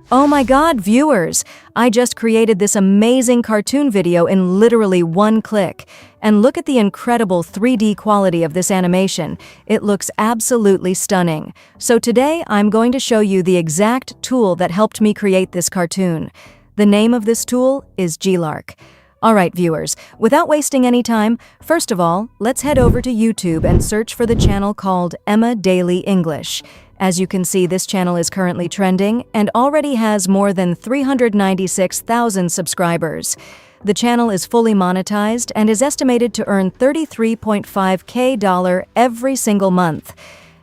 Oh my god, viewers! I just created this amazing cartoon video in literally one click. And look at the incredible 3D quality of this animation. It looks absolutely stunning. So today I'm going to show you the exact tool that helped me create this cartoon. The name of this tool is GeeLark. Alright viewers, without wasting any time, first of all, let's head over to YouTube and search for the channel called Emma Daily English. As you can see, this channel is currently trending and already has more than 396,000 subscribers. The channel is fully monetized and is estimated to earn $33.5K every single month.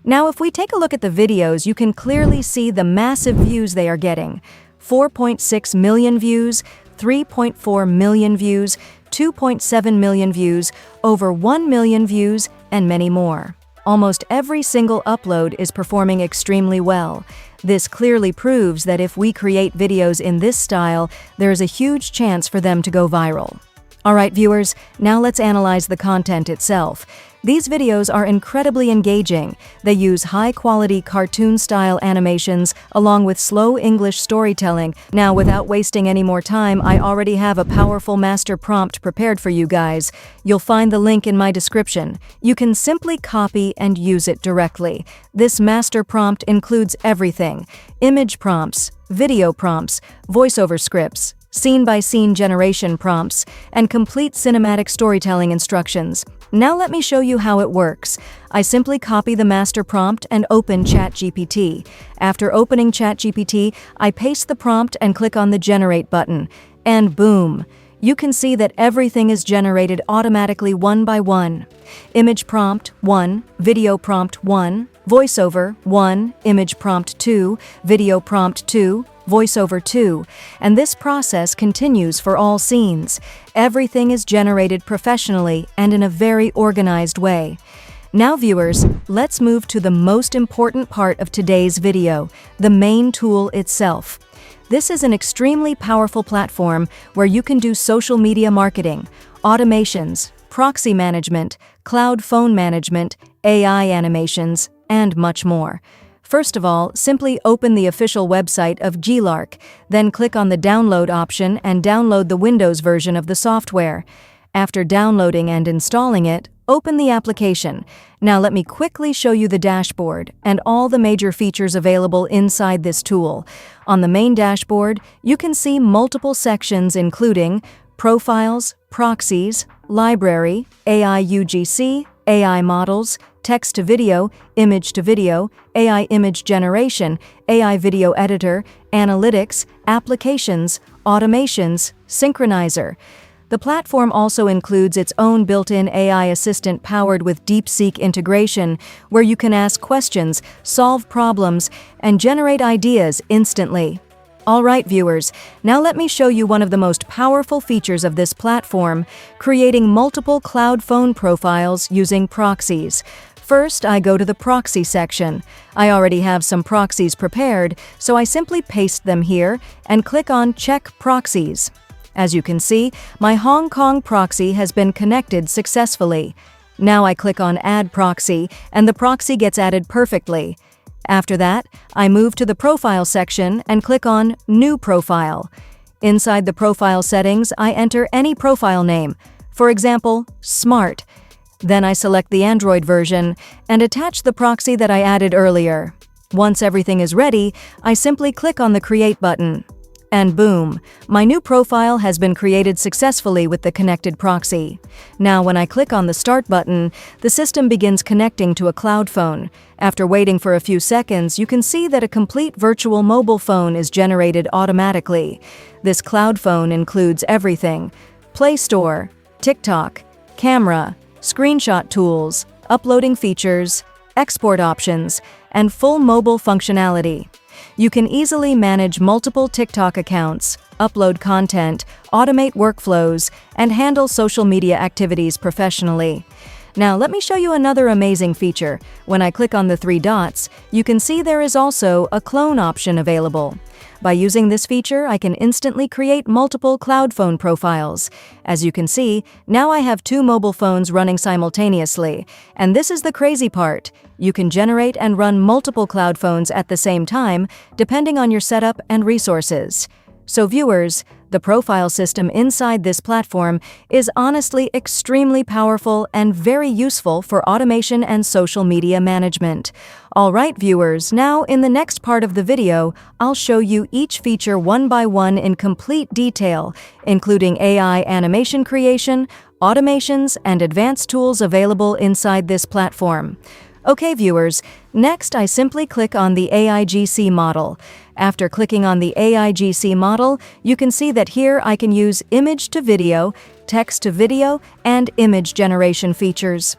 Now, if we take a look at the videos, you can clearly see the massive views they are getting. 4.6 million views, 3.4 million views, 2.7 million views, over 1 million views, and many more. Almost every single upload is performing extremely well. This clearly proves that if we create videos in this style, there is a huge chance for them to go viral. Alright viewers, now let's analyze the content itself. These videos are incredibly engaging. They use high-quality cartoon-style animations along with slow English storytelling. Now, without wasting any more time, I already have a powerful master prompt prepared for you guys. You'll find the link in my description. You can simply copy and use it directly. This master prompt includes everything: image prompts, video prompts, voiceover scripts, scene-by-scene generation prompts, and complete cinematic storytelling instructions. Now let me show you how it works. I simply copy the master prompt and open ChatGPT. After opening ChatGPT, I paste the prompt and click on the Generate button. And boom! You can see that everything is generated automatically one by one. Image prompt 1, video prompt 1, voiceover 1, image prompt 2, video prompt 2, voiceover 2, and this process continues for all scenes. Everything is generated professionally and in a very organized way. Now viewers, let's move to the most important part of today's video, the main tool itself. This is an extremely powerful platform where you can do social media marketing, automations, proxy management, cloud phone management, AI animations, and much more. First of all, simply open the official website of GeeLark, then click on the download option and download the Windows version of the software. After downloading and installing it, open the application. Now let me quickly show you the dashboard and all the major features available inside this tool. On the main dashboard, you can see multiple sections including profiles, proxies, library, AI UGC, AI models, text-to-video, image-to-video, AI image generation, AI video editor, analytics, applications, automations, synchronizer. The platform also includes its own built-in AI assistant powered with DeepSeek integration, where you can ask questions, solve problems, and generate ideas instantly. Alright viewers, now let me show you one of the most powerful features of this platform, creating multiple cloud phone profiles using proxies. First, I go to the proxy section. I already have some proxies prepared, so I simply paste them here and click on Check Proxies. As you can see, my Hong Kong proxy has been connected successfully. Now I click on Add Proxy, and the proxy gets added perfectly. After that, I move to the Profile section and click on New Profile. Inside the profile settings, I enter any profile name, for example, Smart. Then I select the Android version and attach the proxy that I added earlier. Once everything is ready, I simply click on the Create button. And boom, my new profile has been created successfully with the connected proxy. Now when I click on the Start button, the system begins connecting to a cloud phone. After waiting for a few seconds, you can see that a complete virtual mobile phone is generated automatically. This cloud phone includes everything: Play Store, TikTok, camera, screenshot tools, uploading features, export options, and full mobile functionality. You can easily manage multiple TikTok accounts, upload content, automate workflows, and handle social media activities professionally. Now let me show you another amazing feature. When I click on the three dots, you can see there is also a clone option available. By using this feature, I can instantly create multiple cloud phone profiles. As you can see, now I have 2 mobile phones running simultaneously. And this is the crazy part. You can generate and run multiple cloud phones at the same time, depending on your setup and resources. So viewers, the profile system inside this platform is honestly extremely powerful and very useful for automation and social media management. Alright viewers, now in the next part of the video, I'll show you each feature one by one in complete detail, including AI animation creation, automations, and advanced tools available inside this platform. Okay viewers, next I simply click on the AIGC model. After clicking on the AIGC model, you can see that here I can use image to video, text to video, and image generation features.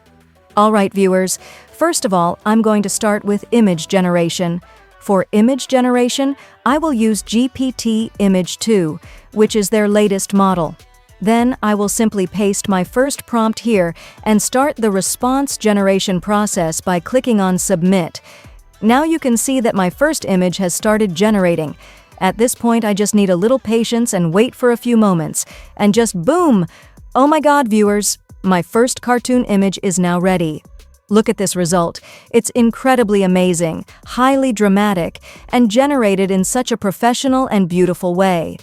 Alright viewers, first of all, I'm going to start with image generation. For image generation, I will use GPT Image 2, which is their latest model. Then I will simply paste my first prompt here and start the response generation process by clicking on Submit. Now you can see that my first image has started generating. At this point, I just need a little patience and wait for a few moments. And just boom! Oh my god, viewers! My first cartoon image is now ready. Look at this result. It's incredibly amazing, highly dramatic, and generated in such a professional and beautiful way.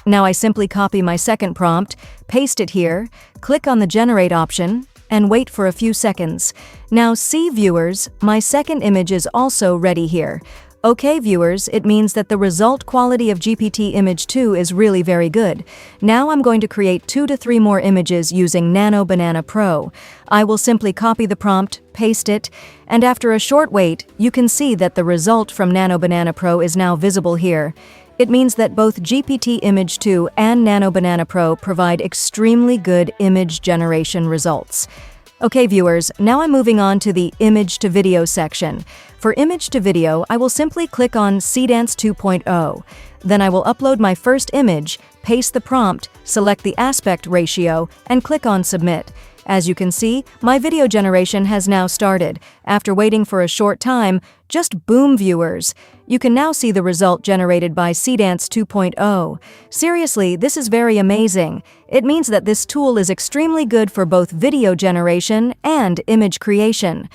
Now I simply copy my second prompt, paste it here, click on the Generate option, and wait for a few seconds. Now see viewers, my second image is also ready here. Okay viewers, it means that the result quality of GPT Image 2 is really very good. Now I'm going to create 2 to 3 more images using Nano Banana Pro. I will simply copy the prompt, paste it, and after a short wait, you can see that the result from Nano Banana Pro is now visible here. It means that both GPT Image 2 and Nano Banana Pro provide extremely good image generation results. Okay viewers, now I'm moving on to the image to video section. For image to video, I will simply click on Seedance 2.0. Then I will upload my first image, paste the prompt, select the aspect ratio, and click on Submit. As you can see, my video generation has now started. After waiting for a short time, just boom viewers! You can now see the result generated by Seedance 2.0. Seriously, this is very amazing. It means that this tool is extremely good for both video generation and image creation.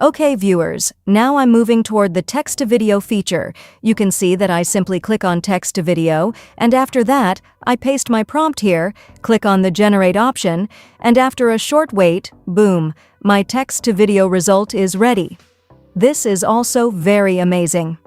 Okay viewers, now I'm moving toward the text-to-video feature. You can see that I simply click on text-to-video, and after that, I paste my prompt here, click on the Generate option, and after a short wait, boom, my text-to-video result is ready. This is also very amazing.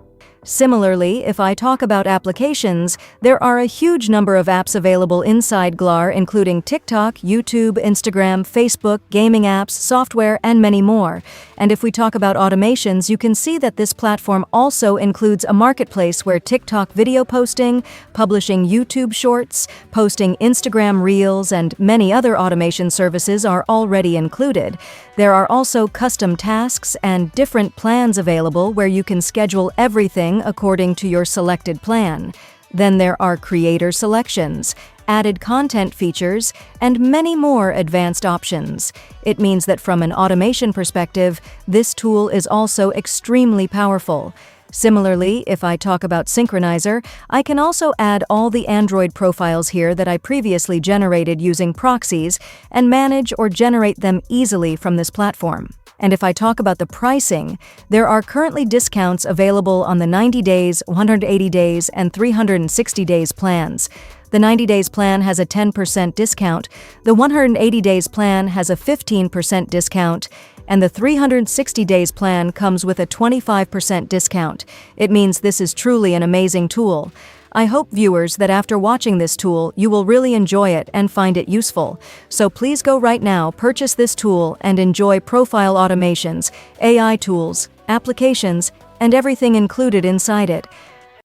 Similarly, if I talk about applications, there are a huge number of apps available inside GeeLark, including TikTok, YouTube, Instagram, Facebook, gaming apps, software, and many more. And if we talk about automations, you can see that this platform also includes a marketplace where TikTok video posting, publishing YouTube shorts, posting Instagram Reels, and many other automation services are already included. There are also custom tasks and different plans available where you can schedule everything according to your selected plan. Then there are creator selections, added content features, and many more advanced options. It means that from an automation perspective, this tool is also extremely powerful. Similarly, if I talk about Synchronizer, I can also add all the Android profiles here that I previously generated using proxies and manage or generate them easily from this platform. And if I talk about the pricing, there are currently discounts available on the 90 days, 180 days, and 360 days plans. The 90 days plan has a 10% discount, the 180 days plan has a 15% discount, and the 360 days plan comes with a 25% discount. It means this is truly an amazing tool. I hope, viewers, that after watching this tool, you will really enjoy it and find it useful. So please go right now, purchase this tool, and enjoy profile automations, AI tools, applications, and everything included inside it.